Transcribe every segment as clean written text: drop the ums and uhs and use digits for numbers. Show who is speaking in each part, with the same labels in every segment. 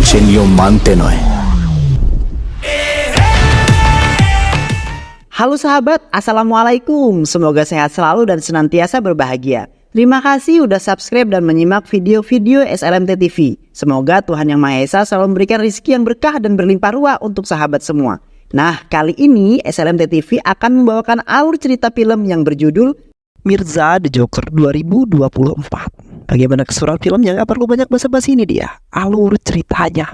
Speaker 1: Chenyo mante noy.
Speaker 2: Halo sahabat, Assalamualaikum. Semoga sehat selalu dan senantiasa berbahagia. Terima kasih udah subscribe dan menyimak video-video SLMT TV. Semoga Tuhan Yang Maha Esa selalu memberikan rezeki yang berkah dan berlimpah ruah untuk sahabat semua. Nah, kali ini SLMT TV akan membawakan alur cerita film yang berjudul Mirza The Joker 2024. Bagaimana keseruan filmnya? Gak perlu banyak basa-basi, ini dia alur ceritanya.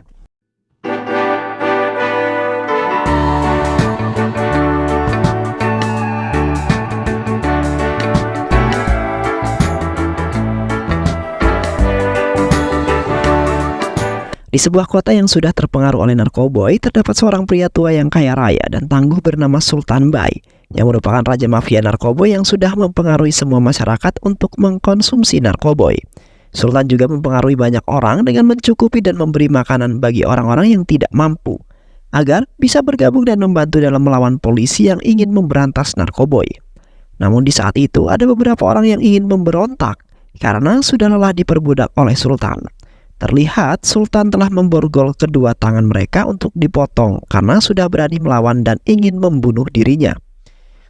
Speaker 2: Di sebuah kota yang sudah terpengaruh oleh narkoboy, terdapat seorang pria tua yang kaya raya dan tangguh bernama Sultan Bai, yang merupakan raja mafia narkoboy yang sudah mempengaruhi semua masyarakat untuk mengkonsumsi narkoboy. Sultan juga mempengaruhi banyak orang dengan mencukupi dan memberi makanan bagi orang-orang yang tidak mampu, agar bisa bergabung dan membantu dalam melawan polisi yang ingin memberantas narkoboy. Namun di saat itu ada beberapa orang yang ingin memberontak karena sudah lelah diperbudak oleh Sultan. Terlihat Sultan telah memborgol kedua tangan mereka untuk dipotong karena sudah berani melawan dan ingin membunuh dirinya.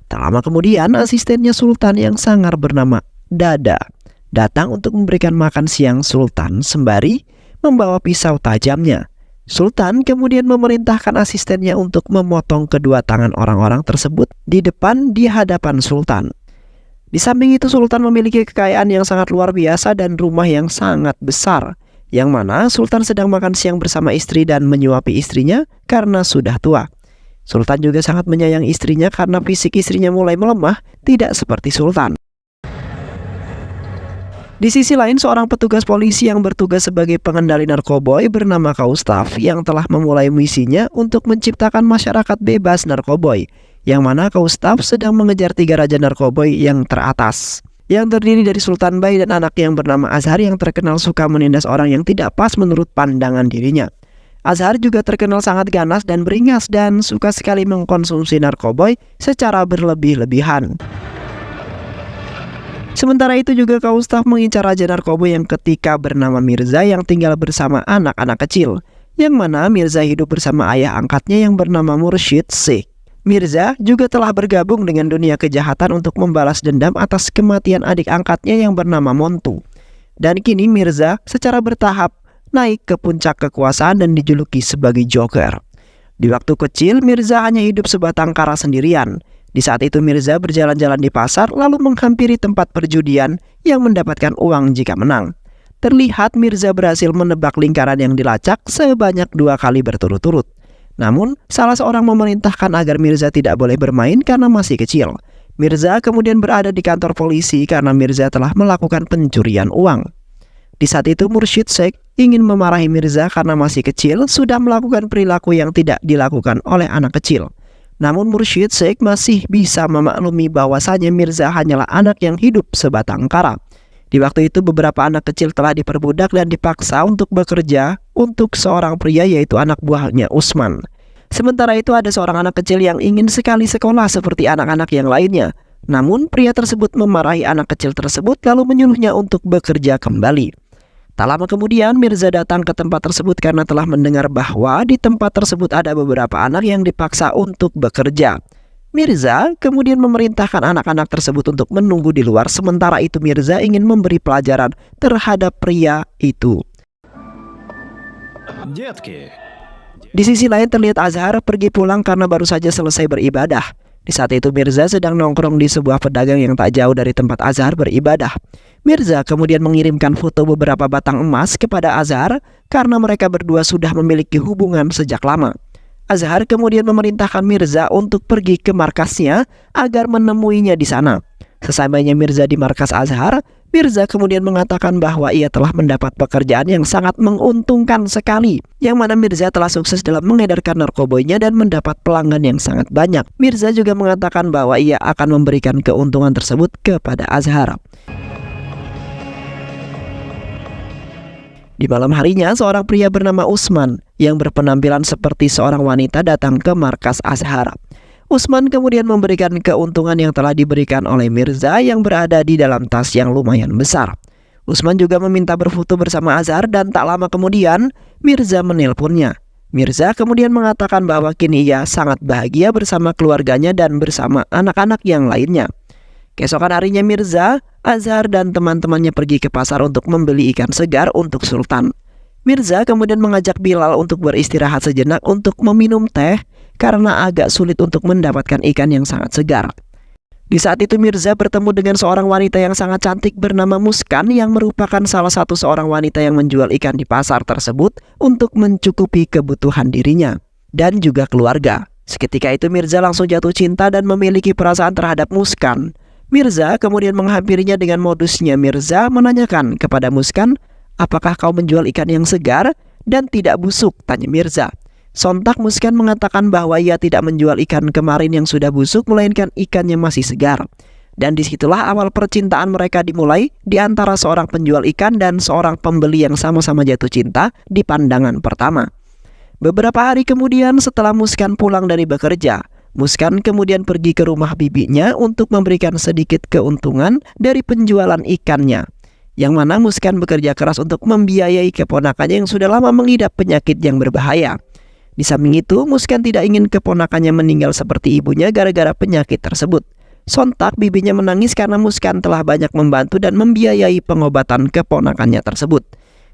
Speaker 2: Tak lama kemudian asistennya Sultan yang sangar bernama Dada datang untuk memberikan makan siang Sultan sembari membawa pisau tajamnya. Sultan kemudian memerintahkan asistennya untuk memotong kedua tangan orang-orang tersebut di hadapan Sultan. Di samping itu Sultan memiliki kekayaan yang sangat luar biasa dan rumah yang sangat besar, yang mana Sultan sedang makan siang bersama istri dan menyuapi istrinya karena sudah tua. Sultan juga sangat menyayangi istrinya karena fisik istrinya mulai melemah, tidak seperti Sultan. Di sisi lain, seorang petugas polisi yang bertugas sebagai pengendali narkoboy bernama Kaustaf yang telah memulai misinya untuk menciptakan masyarakat bebas narkoboy, yang mana Kaustaf sedang mengejar 3 raja narkoboy yang teratas, yang terdiri dari Sultan Bai dan anak yang bernama Azhar yang terkenal suka menindas orang yang tidak pas menurut pandangan dirinya. Azhar juga terkenal sangat ganas dan beringas dan suka sekali mengkonsumsi narkoboy secara berlebih-lebihan. Sementara itu juga Kaustaf mengincar raja narkoboy yang ketika bernama Mirza yang tinggal bersama anak-anak kecil, yang mana Mirza hidup bersama ayah angkatnya yang bernama Mursyid Sheikh. Mirza juga telah bergabung dengan dunia kejahatan untuk membalas dendam atas kematian adik angkatnya yang bernama Montu. Dan kini Mirza secara bertahap naik ke puncak kekuasaan dan dijuluki sebagai Joker. Di waktu kecil Mirza hanya hidup sebatang kara sendirian. Di saat itu Mirza berjalan-jalan di pasar lalu menghampiri tempat perjudian yang mendapatkan uang jika menang. Terlihat Mirza berhasil menebak lingkaran yang dilacak sebanyak 2 kali berturut-turut. Namun, salah seorang memerintahkan agar Mirza tidak boleh bermain karena masih kecil. Mirza kemudian berada di kantor polisi karena Mirza telah melakukan pencurian uang. Di saat itu Mursyid Sheikh ingin memarahi Mirza karena masih kecil sudah melakukan perilaku yang tidak dilakukan oleh anak kecil. Namun Mursyid Sheikh masih bisa memaklumi bahwasanya Mirza hanyalah anak yang hidup sebatang kara. Di waktu itu beberapa anak kecil telah diperbudak dan dipaksa untuk bekerja untuk seorang pria yaitu anak buahnya Usman. Sementara itu ada seorang anak kecil yang ingin sekali sekolah seperti anak-anak yang lainnya. Namun pria tersebut memarahi anak kecil tersebut lalu menyuruhnya untuk bekerja kembali. Tak lama kemudian Mirza datang ke tempat tersebut karena telah mendengar bahwa di tempat tersebut ada beberapa anak yang dipaksa untuk bekerja. Mirza kemudian memerintahkan anak-anak tersebut untuk menunggu di luar, sementara itu Mirza ingin memberi pelajaran terhadap pria itu. Di sisi lain terlihat Azhar pergi pulang karena baru saja selesai beribadah. Di saat itu Mirza sedang nongkrong di sebuah pedagang yang tak jauh dari tempat Azhar beribadah. Mirza kemudian mengirimkan foto beberapa batang emas kepada Azhar karena mereka berdua sudah memiliki hubungan sejak lama. Azhar kemudian memerintahkan Mirza untuk pergi ke markasnya agar menemuinya di sana. Sesampainya Mirza di markas Azhar, Mirza kemudian mengatakan bahwa ia telah mendapat pekerjaan yang sangat menguntungkan sekali, yang mana Mirza telah sukses dalam mengedarkan narkoboynya dan mendapat pelanggan yang sangat banyak. Mirza juga mengatakan bahwa ia akan memberikan keuntungan tersebut kepada Azhar. Di malam harinya, seorang pria bernama Usman yang berpenampilan seperti seorang wanita datang ke markas Azhar. Usman kemudian memberikan keuntungan yang telah diberikan oleh Mirza yang berada di dalam tas yang lumayan besar. Usman juga meminta berfoto bersama Azhar dan tak lama kemudian Mirza menelponnya. Mirza kemudian mengatakan bahwa kini ia sangat bahagia bersama keluarganya dan bersama anak-anak yang lainnya. Keesokan harinya Mirza, Azhar dan teman-temannya pergi ke pasar untuk membeli ikan segar untuk Sultan. Mirza kemudian mengajak Bilal untuk beristirahat sejenak untuk meminum teh karena agak sulit untuk mendapatkan ikan yang sangat segar. Di saat itu Mirza bertemu dengan seorang wanita yang sangat cantik bernama Muskan yang merupakan salah satu seorang wanita yang menjual ikan di pasar tersebut untuk mencukupi kebutuhan dirinya dan juga keluarga. Seketika itu Mirza langsung jatuh cinta dan memiliki perasaan terhadap Muskan. Mirza kemudian menghampirinya dengan modusnya. Mirza menanyakan kepada Muskan, "Apakah kau menjual ikan yang segar dan tidak busuk?" tanya Mirza. Sontak Muskan mengatakan bahwa ia tidak menjual ikan kemarin yang sudah busuk, melainkan ikan yang masih segar. Dan disitulah awal percintaan mereka dimulai di antara seorang penjual ikan dan seorang pembeli yang sama-sama jatuh cinta di pandangan pertama. Beberapa hari kemudian setelah Muskan pulang dari bekerja, Muskan kemudian pergi ke rumah bibinya untuk memberikan sedikit keuntungan dari penjualan ikannya. Yang mana Muskan bekerja keras untuk membiayai keponakannya yang sudah lama mengidap penyakit yang berbahaya. Di samping itu, Muskan tidak ingin keponakannya meninggal seperti ibunya gara-gara penyakit tersebut. Sontak bibinya menangis karena Muskan telah banyak membantu dan membiayai pengobatan keponakannya tersebut.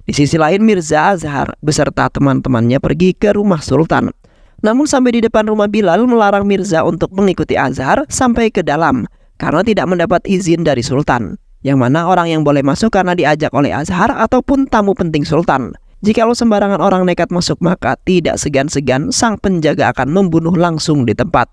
Speaker 2: Di sisi lain Mirza Azhar beserta teman-temannya pergi ke rumah Sultan. Namun sampai di depan rumah Bilal melarang Mirza untuk mengikuti Azhar sampai ke dalam karena tidak mendapat izin dari Sultan. Yang mana orang yang boleh masuk karena diajak oleh Azhar ataupun tamu penting Sultan. Jikalau sembarangan orang nekat masuk maka tidak segan-segan sang penjaga akan membunuh langsung di tempat.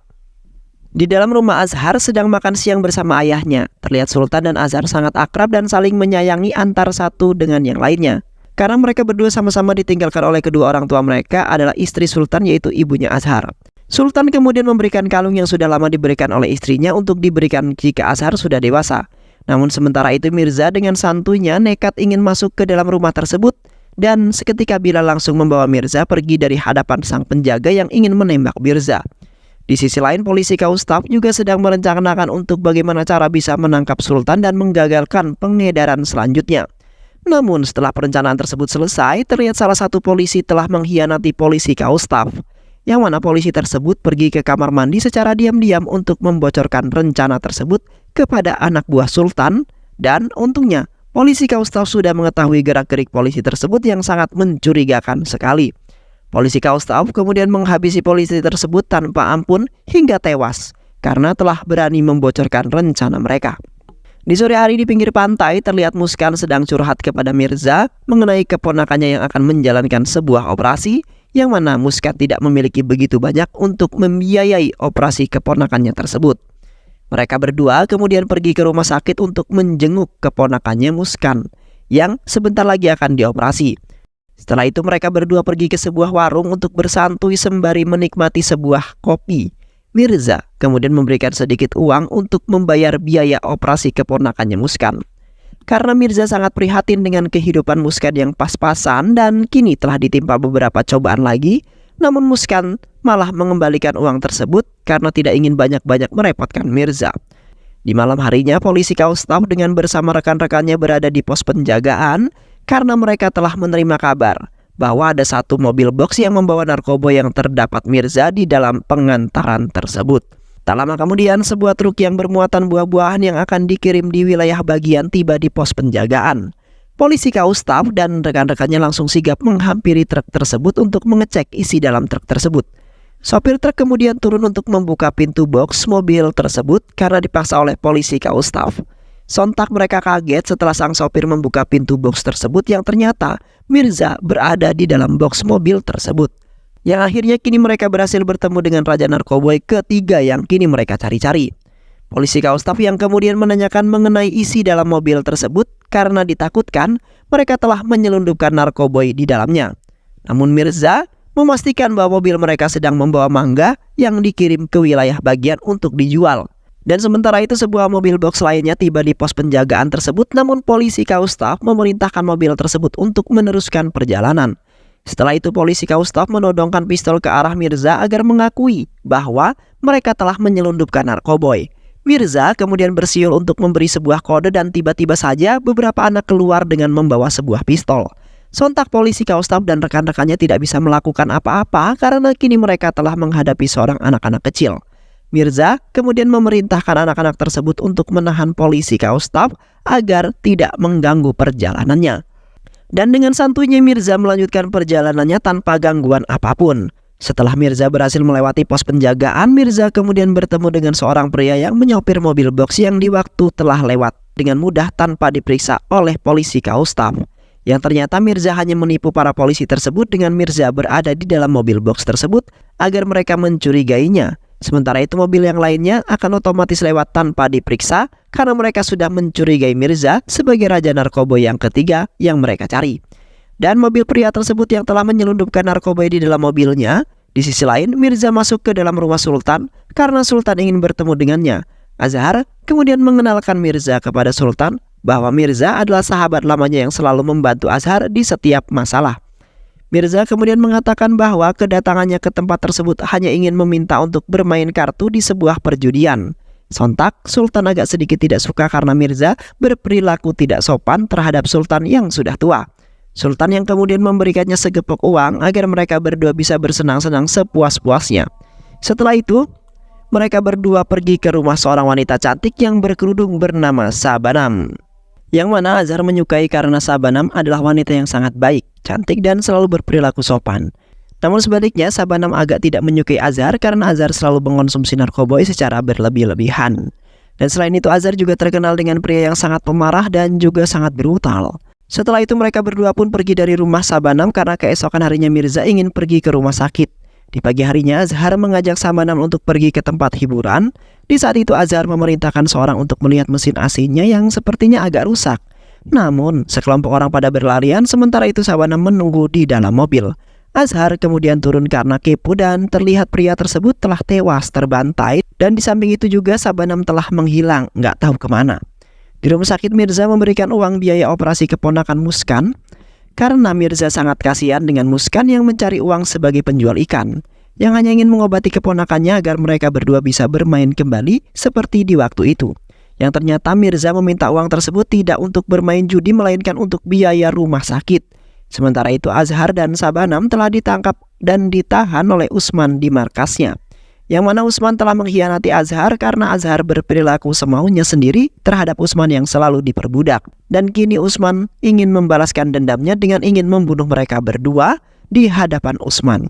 Speaker 2: Di dalam rumah Azhar sedang makan siang bersama ayahnya. Terlihat Sultan dan Azhar sangat akrab dan saling menyayangi antar satu dengan yang lainnya. Karena mereka berdua sama-sama ditinggalkan oleh kedua orang tua mereka adalah istri Sultan yaitu ibunya Azhar. Sultan kemudian memberikan kalung yang sudah lama diberikan oleh istrinya untuk diberikan jika Azhar sudah dewasa. Namun sementara itu Mirza dengan santuinya nekat ingin masuk ke dalam rumah tersebut. Dan seketika Bilal langsung membawa Mirza pergi dari hadapan sang penjaga yang ingin menembak Mirza. Di sisi lain polisi Kaustaf juga sedang merencanakan untuk bagaimana cara bisa menangkap Sultan dan menggagalkan pengedaran selanjutnya. Namun setelah perencanaan tersebut selesai, terlihat salah satu polisi telah mengkhianati polisi Kaustaf. Yang mana polisi tersebut pergi ke kamar mandi secara diam-diam untuk membocorkan rencana tersebut kepada anak buah Sultan. Dan untungnya polisi Kaustaf sudah mengetahui gerak-gerik polisi tersebut yang sangat mencurigakan sekali. Polisi Kaustaf kemudian menghabisi polisi tersebut tanpa ampun hingga tewas karena telah berani membocorkan rencana mereka. Di sore hari di pinggir pantai terlihat Muskan sedang curhat kepada Mirza mengenai keponakannya yang akan menjalankan sebuah operasi yang mana Muskan tidak memiliki begitu banyak untuk membiayai operasi keponakannya tersebut. Mereka berdua kemudian pergi ke rumah sakit untuk menjenguk keponakannya Muskan yang sebentar lagi akan dioperasi. Setelah itu mereka berdua pergi ke sebuah warung untuk bersantui sembari menikmati sebuah kopi. Mirza kemudian memberikan sedikit uang untuk membayar biaya operasi keponakannya Muskan. Karena Mirza sangat prihatin dengan kehidupan Muskan yang pas-pasan dan kini telah ditimpa beberapa cobaan lagi, namun Muskan malah mengembalikan uang tersebut karena tidak ingin banyak-banyak merepotkan Mirza. Di malam harinya polisi Kaustaf dengan bersama rekan-rekannya berada di pos penjagaan karena mereka telah menerima kabar bahwa ada satu mobil box yang membawa narkoba yang terdapat Mirza di dalam pengantaran tersebut. Tak lama kemudian sebuah truk yang bermuatan buah-buahan yang akan dikirim di wilayah bagian tiba di pos penjagaan. Polisi Kaustaf dan rekan-rekannya langsung sigap menghampiri truk tersebut untuk mengecek isi dalam truk tersebut. Sopir truk kemudian turun untuk membuka pintu box mobil tersebut karena dipaksa oleh polisi Kaustaf. Sontak mereka kaget setelah sang sopir membuka pintu box tersebut yang ternyata Mirza berada di dalam box mobil tersebut. Yang akhirnya kini mereka berhasil bertemu dengan Raja Narkoboy ketiga yang kini mereka cari-cari. Polisi Kaustaf yang kemudian menanyakan mengenai isi dalam mobil tersebut karena ditakutkan mereka telah menyelundupkan narkoboy di dalamnya. Namun Mirza memastikan bahwa mobil mereka sedang membawa mangga yang dikirim ke wilayah bagian untuk dijual. Dan sementara itu sebuah mobil box lainnya tiba di pos penjagaan tersebut, namun polisi Kaustaf memerintahkan mobil tersebut untuk meneruskan perjalanan. Setelah itu polisi Kaustaf menodongkan pistol ke arah Mirza agar mengakui bahwa mereka telah menyelundupkan narkoboy. Mirza kemudian bersiul untuk memberi sebuah kode dan tiba-tiba saja beberapa anak keluar dengan membawa sebuah pistol. Sontak polisi Kaustap dan rekan-rekannya tidak bisa melakukan apa-apa karena kini mereka telah menghadapi seorang anak-anak kecil. Mirza kemudian memerintahkan anak-anak tersebut untuk menahan polisi Kaustap agar tidak mengganggu perjalanannya. Dan dengan santuйnya Mirza melanjutkan perjalanannya tanpa gangguan apapun. Setelah Mirza berhasil melewati pos penjagaan, Mirza kemudian bertemu dengan seorang pria yang menyopir mobil box yang di waktu telah lewat dengan mudah tanpa diperiksa oleh polisi Kaustap. Yang ternyata Mirza hanya menipu para polisi tersebut dengan Mirza berada di dalam mobil box tersebut agar mereka mencurigainya. Sementara itu mobil yang lainnya akan otomatis lewat tanpa diperiksa karena mereka sudah mencurigai Mirza sebagai raja narkoba yang ketiga yang mereka cari. Dan mobil pria tersebut yang telah menyelundupkan narkoba di dalam mobilnya. Di sisi lain, Mirza masuk ke dalam rumah Sultan karena Sultan ingin bertemu dengannya. Azhar kemudian mengenalkan Mirza kepada Sultan bahwa Mirza adalah sahabat lamanya yang selalu membantu Azhar di setiap masalah. Mirza kemudian mengatakan bahwa kedatangannya ke tempat tersebut hanya ingin meminta untuk bermain kartu di sebuah perjudian. Sontak, Sultan agak sedikit tidak suka karena Mirza berperilaku tidak sopan terhadap Sultan yang sudah tua. Sultan yang kemudian memberikannya segepok uang agar mereka berdua bisa bersenang-senang sepuas-puasnya. Setelah itu, mereka berdua pergi ke rumah seorang wanita cantik yang berkerudung bernama Sabanam. Yang mana Azhar menyukai karena Sabanam adalah wanita yang sangat baik, cantik dan selalu berperilaku sopan. Namun sebaliknya, Sabanam agak tidak menyukai Azhar karena Azhar selalu mengonsumsi narkoba secara berlebih-lebihan. Dan selain itu, Azhar juga terkenal dengan pria yang sangat pemarah dan juga sangat brutal. Setelah itu mereka berdua pun pergi dari rumah Sabanam karena keesokan harinya Mirza ingin pergi ke rumah sakit. Di pagi harinya Azhar mengajak Sabanam untuk pergi ke tempat hiburan. Di saat itu Azhar memerintahkan seorang untuk melihat mesin AC-nya yang sepertinya agak rusak. Namun sekelompok orang pada berlarian sementara itu Sabanam menunggu di dalam mobil. Azhar kemudian turun karena kepo dan terlihat pria tersebut telah tewas terbantai. Dan di samping itu juga Sabanam telah menghilang, nggak tahu kemana. Di rumah sakit Mirza memberikan uang biaya operasi keponakan Muskan karena Mirza sangat kasihan dengan Muskan yang mencari uang sebagai penjual ikan yang hanya ingin mengobati keponakannya agar mereka berdua bisa bermain kembali seperti di waktu itu. Yang ternyata Mirza meminta uang tersebut tidak untuk bermain judi melainkan untuk biaya rumah sakit. Sementara itu Azhar dan Sabanam telah ditangkap dan ditahan oleh Usman di markasnya. Yang mana Usman telah mengkhianati Azhar karena Azhar berperilaku semaunya sendiri terhadap Usman yang selalu diperbudak. Dan kini Usman ingin membalaskan dendamnya dengan ingin membunuh mereka berdua di hadapan Usman.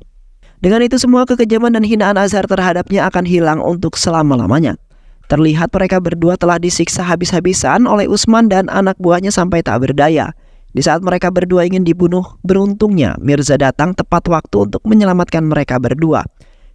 Speaker 2: Dengan itu semua kekejaman dan hinaan Azhar terhadapnya akan hilang untuk selama-lamanya. Terlihat mereka berdua telah disiksa habis-habisan oleh Usman dan anak buahnya sampai tak berdaya. Di saat mereka berdua ingin dibunuh, beruntungnya Mirza datang tepat waktu untuk menyelamatkan mereka berdua.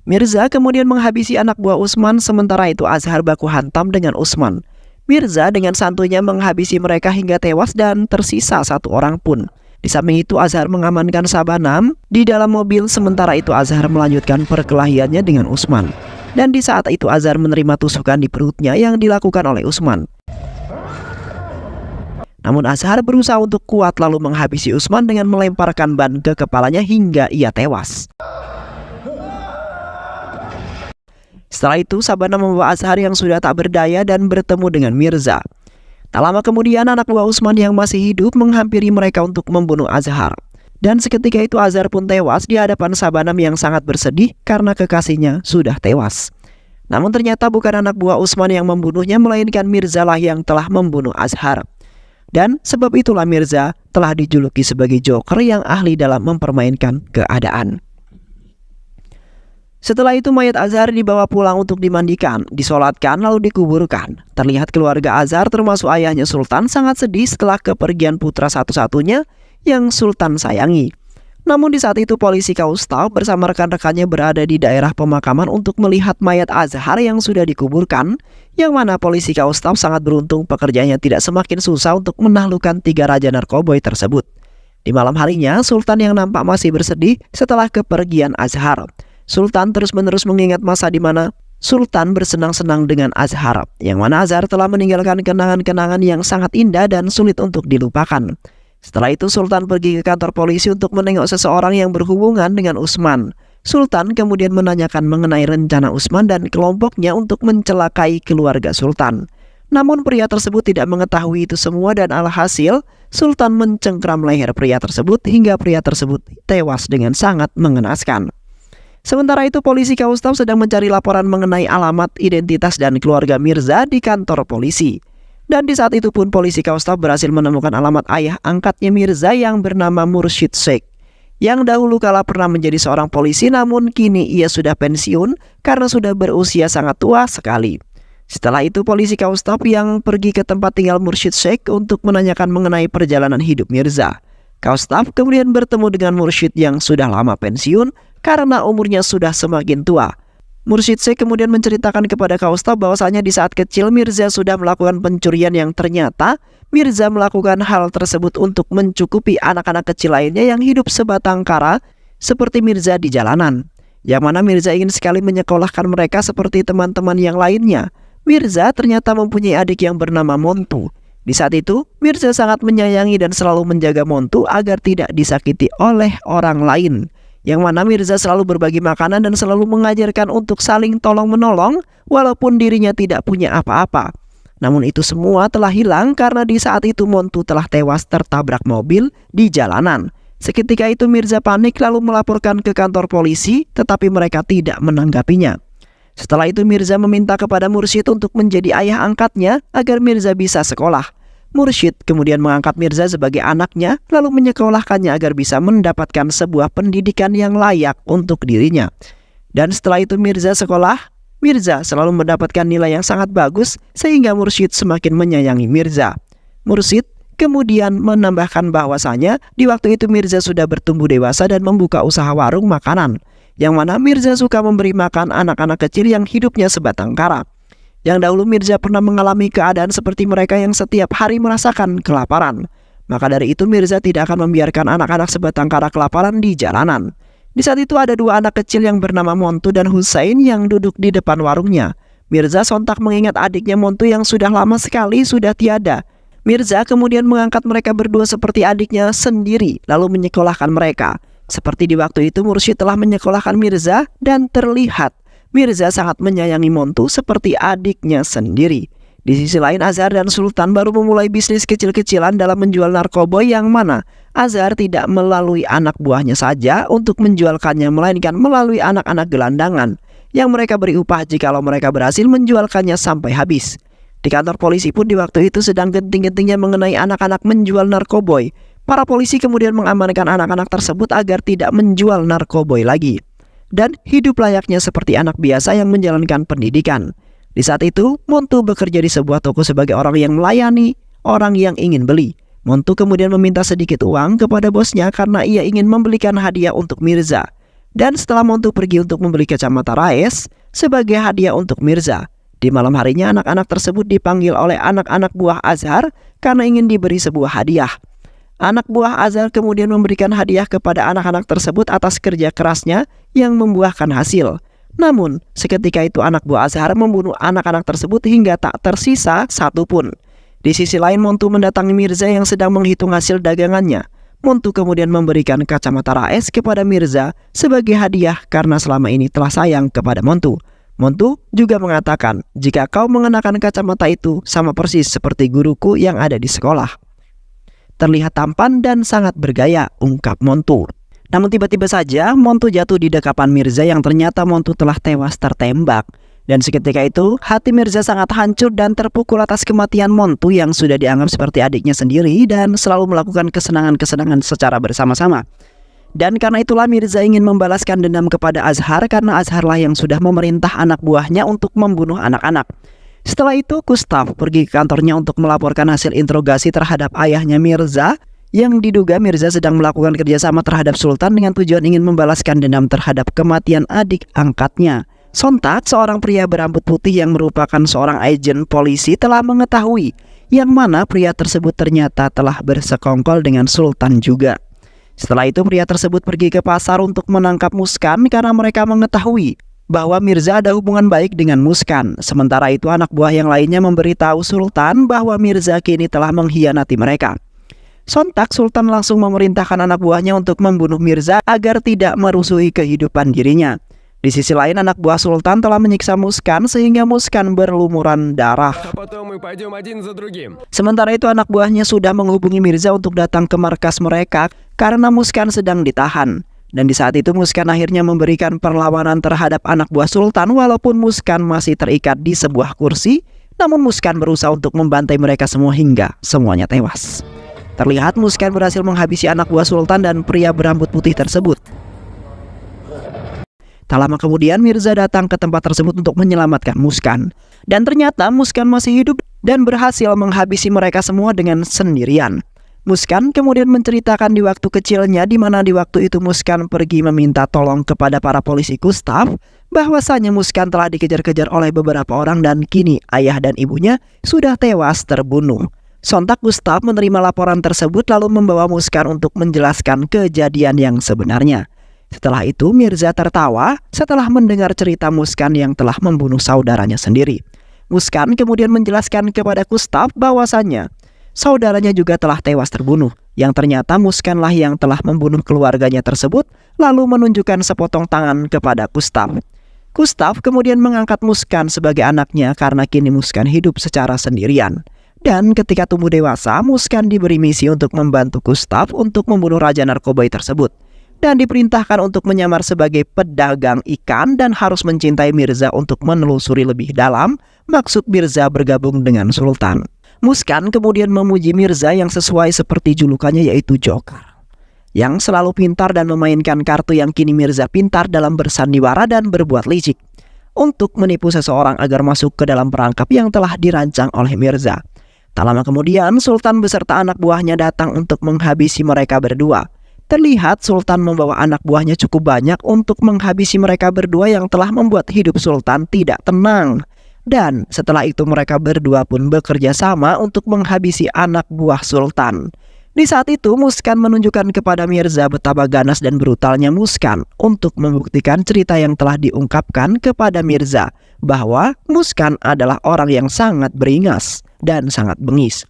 Speaker 2: Mirza kemudian menghabisi anak buah Usman, sementara itu Azhar baku hantam dengan Usman. Mirza dengan santuйnya menghabisi mereka hingga tewas dan tersisa satu orang pun. Di samping itu Azhar mengamankan Sabanam di dalam mobil, sementara itu Azhar melanjutkan perkelahiannya dengan Usman. Dan di saat itu Azhar menerima tusukan di perutnya yang dilakukan oleh Usman. Namun Azhar berusaha untuk kuat lalu menghabisi Usman dengan melemparkan ban ke kepalanya hingga ia tewas. Setelah itu Sabanam membawa Azhar yang sudah tak berdaya dan bertemu dengan Mirza. Tak lama kemudian anak buah Usman yang masih hidup menghampiri mereka untuk membunuh Azhar. Dan seketika itu Azhar pun tewas di hadapan Sabanam yang sangat bersedih karena kekasihnya sudah tewas. Namun ternyata bukan anak buah Usman yang membunuhnya melainkan Mirza lah yang telah membunuh Azhar. Dan sebab itulah Mirza telah dijuluki sebagai Joker yang ahli dalam mempermainkan keadaan. Setelah itu mayat Azhar dibawa pulang untuk dimandikan, disolatkan lalu dikuburkan. Terlihat keluarga Azhar termasuk ayahnya Sultan sangat sedih setelah kepergian putra satu-satunya yang Sultan sayangi. Namun di saat itu polisi Kaustap bersama rekan-rekannya berada di daerah pemakaman untuk melihat mayat Azhar yang sudah dikuburkan. Yang mana polisi Kaustap sangat beruntung pekerjaannya tidak semakin susah untuk menaklukkan 3 raja narkoboy tersebut. Di malam harinya Sultan yang nampak masih bersedih setelah kepergian Azhar. Sultan terus-menerus mengingat masa di mana Sultan bersenang-senang dengan Azhar, yang mana Azhar telah meninggalkan kenangan-kenangan yang sangat indah dan sulit untuk dilupakan. Setelah itu Sultan pergi ke kantor polisi untuk menengok seseorang yang berhubungan dengan Usman. Sultan kemudian menanyakan mengenai rencana Usman dan kelompoknya untuk mencelakai keluarga Sultan. Namun pria tersebut tidak mengetahui itu semua dan alhasil Sultan mencengkram leher pria tersebut hingga pria tersebut tewas dengan sangat mengenaskan. Sementara itu polisi Kaustaf sedang mencari laporan mengenai alamat, identitas, dan keluarga Mirza di kantor polisi. Dan di saat itu pun polisi Kaustaf berhasil menemukan alamat ayah angkatnya Mirza yang bernama Mursyid Sheikh, yang dahulu kala pernah menjadi seorang polisi namun kini ia sudah pensiun karena sudah berusia sangat tua sekali. Setelah itu polisi Kaustaf yang pergi ke tempat tinggal Mursyid Sheikh untuk menanyakan mengenai perjalanan hidup Mirza. Kaustaf kemudian bertemu dengan Mursyid yang sudah lama pensiun karena umurnya sudah semakin tua. Mursyid Sheikh kemudian menceritakan kepada Kaustaf bahwasanya di saat kecil Mirza sudah melakukan pencurian yang ternyata Mirza melakukan hal tersebut untuk mencukupi anak-anak kecil lainnya yang hidup sebatang kara seperti Mirza di jalanan, yang mana Mirza ingin sekali menyekolahkan mereka seperti teman-teman yang lainnya. Mirza ternyata mempunyai adik yang bernama Montu. Di saat itu, Mirza sangat menyayangi dan selalu menjaga Montu agar tidak disakiti oleh orang lain. Yang mana Mirza selalu berbagi makanan dan selalu mengajarkan untuk saling tolong-menolong walaupun dirinya tidak punya apa-apa. Namun itu semua telah hilang karena di saat itu Montu telah tewas tertabrak mobil di jalanan. Seketika itu Mirza panik lalu melaporkan ke kantor polisi, tetapi mereka tidak menanggapinya. Setelah itu Mirza meminta kepada Mursyid untuk menjadi ayah angkatnya agar Mirza bisa sekolah. Mursyid kemudian mengangkat Mirza sebagai anaknya lalu menyekolahkannya agar bisa mendapatkan sebuah pendidikan yang layak untuk dirinya. Dan setelah itu Mirza sekolah, Mirza selalu mendapatkan nilai yang sangat bagus sehingga Mursyid semakin menyayangi Mirza. Mursyid kemudian menambahkan bahwasanya di waktu itu Mirza sudah bertumbuh dewasa dan membuka usaha warung makanan, yang mana Mirza suka memberi makan anak-anak kecil yang hidupnya sebatang kara. Yang dahulu Mirza pernah mengalami keadaan seperti mereka yang setiap hari merasakan kelaparan. Maka dari itu Mirza tidak akan membiarkan anak-anak sebatang kara kelaparan di jalanan. Di saat itu ada dua anak kecil yang bernama Montu dan Hussein yang duduk di depan warungnya. Mirza sontak mengingat adiknya Montu yang sudah lama sekali sudah tiada. Mirza kemudian mengangkat mereka berdua seperti adiknya sendiri lalu menyekolahkan mereka. Seperti di waktu itu Mursyid telah menyekolahkan Mirza dan terlihat Mirza sangat menyayangi Montu seperti adiknya sendiri. Di sisi lain Azhar dan Sultan baru memulai bisnis kecil-kecilan dalam menjual narkoba, yang mana Azhar tidak melalui anak buahnya saja untuk menjualkannya, melainkan melalui anak-anak gelandangan yang mereka beri upah jikalau mereka berhasil menjualkannya sampai habis. Di kantor polisi pun di waktu itu sedang genting-gentingnya mengenai anak-anak menjual narkoboy. Para polisi kemudian mengamankan anak-anak tersebut agar tidak menjual narkoboy lagi dan hidup layaknya seperti anak biasa yang menjalankan pendidikan. Di saat itu, Montu bekerja di sebuah toko sebagai orang yang melayani orang yang ingin beli. Montu kemudian meminta sedikit uang kepada bosnya karena ia ingin membelikan hadiah untuk Mirza. Dan setelah Montu pergi untuk membeli kacamata Raes sebagai hadiah untuk Mirza, di malam harinya anak-anak tersebut dipanggil oleh anak-anak buah Azhar karena ingin diberi sebuah hadiah. Anak buah Azhar kemudian memberikan hadiah kepada anak-anak tersebut atas kerja kerasnya yang membuahkan hasil. Namun, seketika itu anak buah Azhar membunuh anak-anak tersebut hingga tak tersisa satu pun. Di sisi lain, Montu mendatangi Mirza yang sedang menghitung hasil dagangannya. Montu kemudian memberikan kacamata Raes kepada Mirza sebagai hadiah karena selama ini telah sayang kepada Montu. Montu juga mengatakan, jika kau mengenakan kacamata itu sama persis seperti guruku yang ada di sekolah. Terlihat tampan dan sangat bergaya, ungkap Montu. Namun tiba-tiba saja Montu jatuh di dekapan Mirza yang ternyata Montu telah tewas tertembak. Dan seketika itu hati Mirza sangat hancur dan terpukul atas kematian Montu yang sudah dianggap seperti adiknya sendiri dan selalu melakukan kesenangan-kesenangan secara bersama-sama. Dan karena itulah Mirza ingin membalaskan dendam kepada Azhar karena Azharlah yang sudah memerintah anak buahnya untuk membunuh anak-anak. Setelah itu Gustaf pergi ke kantornya untuk melaporkan hasil interogasi terhadap ayahnya Mirza yang diduga Mirza sedang melakukan kerjasama terhadap Sultan dengan tujuan ingin membalaskan dendam terhadap kematian adik angkatnya. Sontak seorang pria berambut putih yang merupakan seorang agen polisi telah mengetahui yang mana pria tersebut ternyata telah bersekongkol dengan Sultan juga. Setelah itu pria tersebut pergi ke pasar untuk menangkap Muskan karena mereka mengetahui bahwa Mirza ada hubungan baik dengan Muskan. Sementara itu anak buah yang lainnya memberitahu Sultan bahwa Mirza kini telah mengkhianati mereka. Sontak Sultan langsung memerintahkan anak buahnya untuk membunuh Mirza agar tidak merusuhi kehidupan dirinya. Di sisi lain, anak buah Sultan telah menyiksa Muskan sehingga Muskan berlumuran darah. Sementara itu, anak buahnya sudah menghubungi Mirza untuk datang ke markas mereka karena Muskan sedang ditahan. Dan di saat itu Muskan akhirnya memberikan perlawanan terhadap anak buah Sultan walaupun Muskan masih terikat di sebuah kursi. Namun Muskan berusaha untuk membantai mereka semua hingga semuanya tewas. Terlihat Muskan berhasil menghabisi anak buah Sultan dan pria berambut putih tersebut. Tak lama kemudian Mirza datang ke tempat tersebut untuk menyelamatkan Muskan. Dan ternyata Muskan masih hidup dan berhasil menghabisi mereka semua dengan sendirian. Muskan kemudian menceritakan di waktu kecilnya di mana di waktu itu Muskan pergi meminta tolong kepada para polisi Gustav bahwasanya Muskan telah dikejar-kejar oleh beberapa orang dan kini ayah dan ibunya sudah tewas terbunuh. Sontak Gustav menerima laporan tersebut lalu membawa Muskan untuk menjelaskan kejadian yang sebenarnya. Setelah itu Mirza tertawa setelah mendengar cerita Muskan yang telah membunuh saudaranya sendiri. Muskan kemudian menjelaskan kepada Gustav bahwasannya saudaranya juga telah tewas terbunuh, yang ternyata Muskanlah yang telah membunuh keluarganya tersebut, lalu menunjukkan sepotong tangan kepada Gustav. Gustav kemudian mengangkat Muskan sebagai anaknya karena kini Muskan hidup secara sendirian. Dan ketika tumbuh dewasa, Muskan diberi misi untuk membantu Gustav untuk membunuh raja narkoba tersebut. Dan diperintahkan untuk menyamar sebagai pedagang ikan dan harus mencintai Mirza untuk menelusuri lebih dalam maksud Mirza bergabung dengan Sultan. Muskan kemudian memuji Mirza yang sesuai seperti julukannya yaitu Joker, yang selalu pintar dan memainkan kartu yang kini Mirza pintar dalam bersandiwara dan berbuat licik untuk menipu seseorang agar masuk ke dalam perangkap yang telah dirancang oleh Mirza. Tak lama kemudian Sultan beserta anak buahnya datang untuk menghabisi mereka berdua. Terlihat Sultan membawa anak buahnya cukup banyak untuk menghabisi mereka berdua yang telah membuat hidup Sultan tidak tenang. Dan setelah itu mereka berdua pun bekerja sama untuk menghabisi anak buah Sultan. Di saat itu Muskan menunjukkan kepada Mirza betapa ganas dan brutalnya Muskan untuk membuktikan cerita yang telah diungkapkan kepada Mirza bahwa Muskan adalah orang yang sangat beringas dan sangat bengis.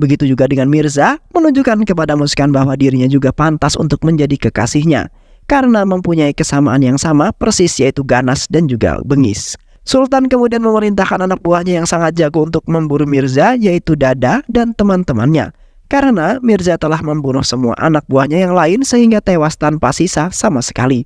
Speaker 2: Begitu juga dengan Mirza menunjukkan kepada Muskan bahwa dirinya juga pantas untuk menjadi kekasihnya karena mempunyai kesamaan yang sama persis yaitu ganas dan juga bengis. Sultan kemudian memerintahkan anak buahnya yang sangat jago untuk memburu Mirza yaitu Dada dan teman-temannya karena Mirza telah membunuh semua anak buahnya yang lain sehingga tewas tanpa sisa sama sekali.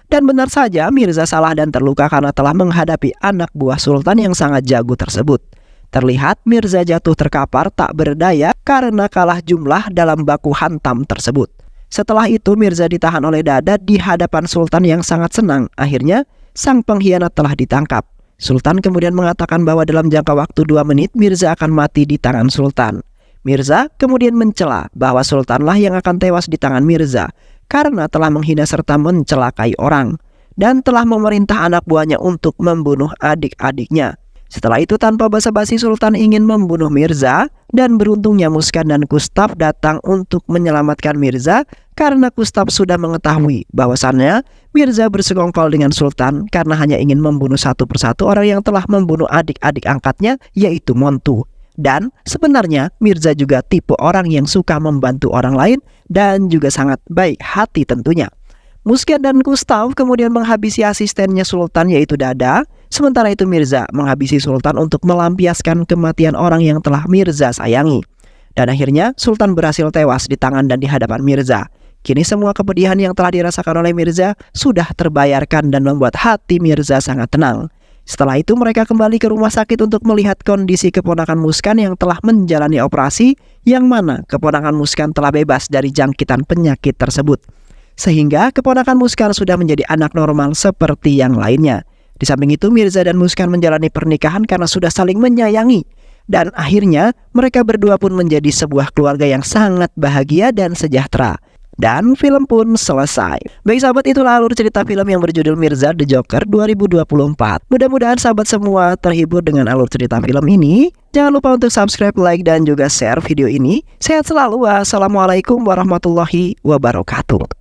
Speaker 2: Dan benar saja Mirza salah dan terluka karena telah menghadapi anak buah Sultan yang sangat jago tersebut. Terlihat Mirza jatuh terkapar tak berdaya karena kalah jumlah dalam baku hantam tersebut. Setelah itu Mirza ditahan oleh Dada di hadapan Sultan yang sangat senang. Akhirnya sang pengkhianat telah ditangkap. Sultan kemudian mengatakan bahwa dalam jangka waktu 2 menit Mirza akan mati di tangan Sultan. Mirza kemudian mencela bahwa Sultanlah yang akan tewas di tangan Mirza karena telah menghina serta mencelakai orang dan telah memerintah anak buahnya untuk membunuh adik-adiknya. Setelah itu tanpa basa-basi Sultan ingin membunuh Mirza dan beruntungnya Muskan dan Gustav datang untuk menyelamatkan Mirza karena Gustav sudah mengetahui bahwasannya Mirza bersekongkol dengan Sultan karena hanya ingin membunuh satu persatu orang yang telah membunuh adik-adik angkatnya yaitu Montu. Dan sebenarnya Mirza juga tipe orang yang suka membantu orang lain dan juga sangat baik hati tentunya. Muskan dan Gustav kemudian menghabisi asistennya Sultan yaitu Dada. Sementara itu Mirza menghabisi Sultan untuk melampiaskan kematian orang yang telah Mirza sayangi. Dan akhirnya Sultan berhasil tewas di tangan dan di hadapan Mirza. Kini semua kepedihan yang telah dirasakan oleh Mirza sudah terbayarkan dan membuat hati Mirza sangat tenang. Setelah itu mereka kembali ke rumah sakit untuk melihat kondisi keponakan Muskan yang telah menjalani operasi, yang mana keponakan Muskan telah bebas dari jangkitan penyakit tersebut. Sehingga keponakan Muskan sudah menjadi anak normal seperti yang lainnya. Di samping itu Mirza dan Muskan menjalani pernikahan karena sudah saling menyayangi. Dan akhirnya mereka berdua pun menjadi sebuah keluarga yang sangat bahagia dan sejahtera. Dan film pun selesai. Baik sahabat, itulah alur cerita film yang berjudul Mirza The Joker 2024. Mudah-mudahan sahabat semua terhibur dengan alur cerita film ini. Jangan lupa untuk subscribe, like, dan juga share video ini. Sehat selalu. Wassalamualaikum warahmatullahi wabarakatuh.